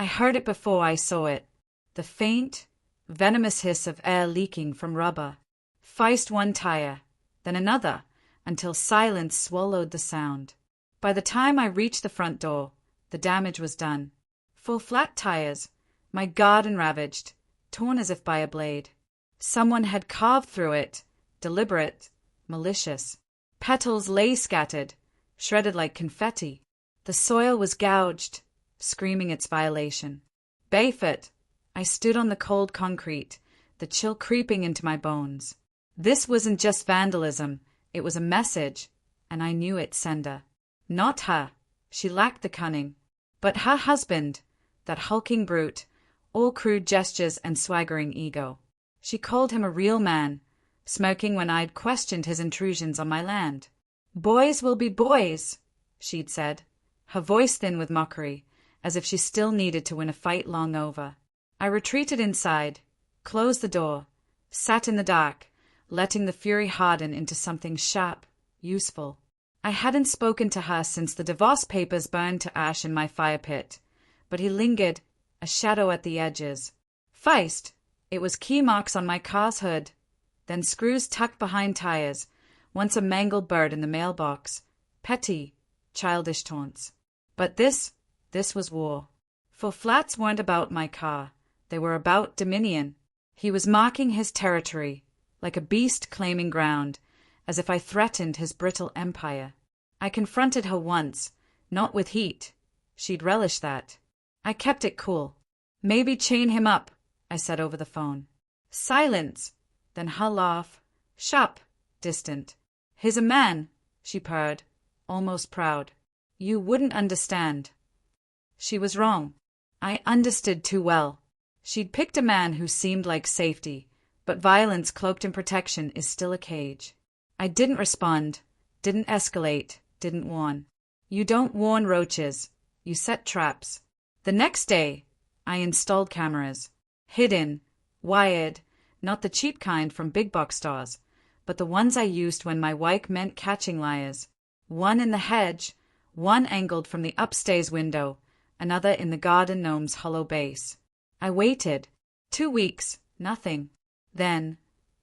I heard it before I saw it. The faint, venomous hiss of air leaking from rubber. First one tire, then another, until silence swallowed the sound. By the time I reached the front door, the damage was done. Full flat tires, my garden ravaged, torn as if by a blade. Someone had carved through it, deliberate, malicious. Petals lay scattered, shredded like confetti. The soil was gouged, screaming its violation. Barefoot, I stood on the cold concrete, the chill creeping into my bones. This wasn't just vandalism, it was a message, and I knew its sender. Not her, she lacked the cunning, but her husband, that hulking brute, all crude gestures and swaggering ego. She called him a real man, smirking when I'd questioned his intrusions on my land. Boys will be boys, she'd said, her voice thin with mockery, as if she still needed to win a fight long over. I retreated inside, closed the door, sat in the dark, letting the fury harden into something sharp, useful. I hadn't spoken to her since the divorce papers burned to ash in my fire pit, but he lingered, a shadow at the edges. First, it was key marks on my car's hood, then screws tucked behind tires, once a mangled bird in the mailbox, petty, childish taunts. But this was war. For flats weren't about my car, they were about dominion. He was marking his territory, like a beast claiming ground, as if I threatened his brittle empire. I confronted her once, not with heat. She'd relish that. I kept it cool. Maybe chain him up, I said over the phone. Silence, then her laugh, sharp, distant. He's a man, she purred, almost proud. You wouldn't understand. She was wrong. I understood too well. She'd picked a man who seemed like safety, but violence cloaked in protection is still a cage. I didn't respond, didn't escalate, didn't warn. You don't warn roaches, you set traps. The next day, I installed cameras. Hidden, wired, not the cheap kind from big box stores, but the ones I used when my wife meant catching liars. One in the hedge, one angled from the upstairs window, another in the garden gnome's hollow base. I waited. 2 weeks, nothing. Then,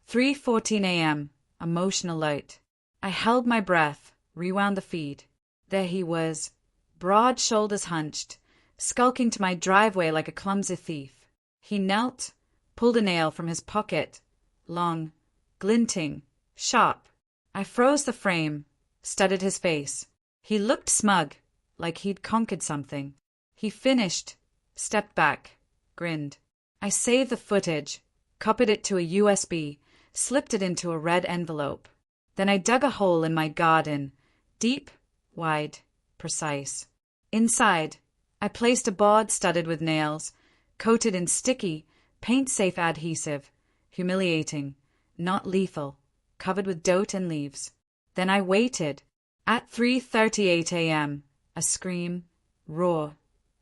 3:14 a.m., a motion alert. I held my breath, rewound the feed. There he was, broad shoulders hunched, skulking to my driveway like a clumsy thief. He knelt, pulled a nail from his pocket, long, glinting, sharp. I froze the frame, studied his face. He looked smug, like he'd conquered something. He finished, stepped back, grinned. I saved the footage, copied it to a USB, slipped it into a red envelope. Then I dug a hole in my garden, deep, wide, precise. Inside, I placed a board studded with nails, coated in sticky, paint-safe adhesive, humiliating, not lethal, covered with dirt and leaves. Then I waited. At 3:38 a.m., a scream, roar,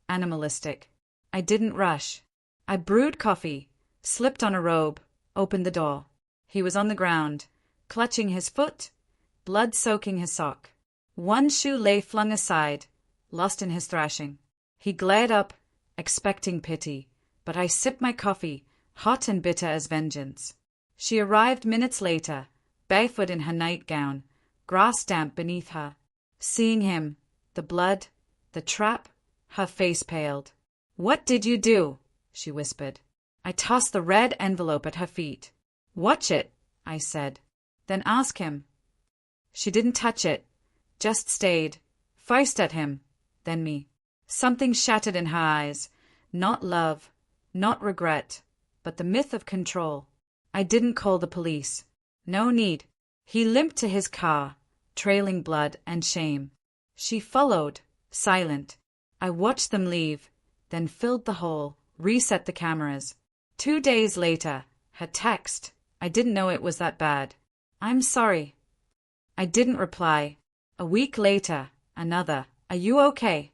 animalistic. I didn't rush. I brewed coffee, slipped on a robe, opened the door. He was on the ground, clutching his foot, blood soaking his sock. One shoe lay flung aside, lost in his thrashing. He glared up, expecting pity, but I sipped my coffee, hot and bitter as vengeance. She arrived minutes later, barefoot in her nightgown, grass damp beneath her. Seeing him, the blood, the trap, her face paled. "What did you do?" she whispered. I tossed the red envelope at her feet. "Watch it," I said. "Then ask him." She didn't touch it, just stayed, first at him, then me. Something shattered in her eyes, not love, not regret, but the myth of control. I didn't call the police. No need. He limped to his car, trailing blood and shame. She followed, silent. I watched them leave, then filled the hole, reset the cameras. 2 days later, her text. I didn't know it was that bad. "I'm sorry." I didn't reply. A week later, another. "Are you okay?"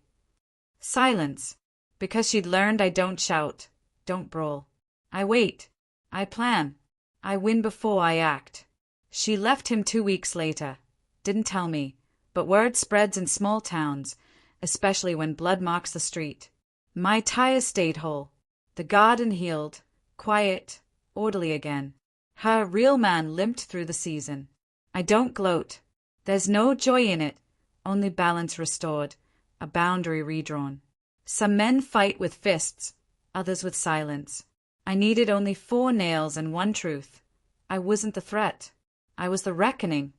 Silence, because she'd learned I don't shout, don't brawl. I wait. I plan. I win before I act. She left him 2 weeks later. Didn't tell me, but word spreads in small towns, especially when blood marks the street. My tires stayed whole. The garden healed, quiet, orderly again. Her real man limped through the season. I don't gloat. There's no joy in it, only balance restored, a boundary redrawn. Some men fight with fists, others with silence. I needed only 4 nails and 1 truth. I wasn't the threat. I was the reckoning.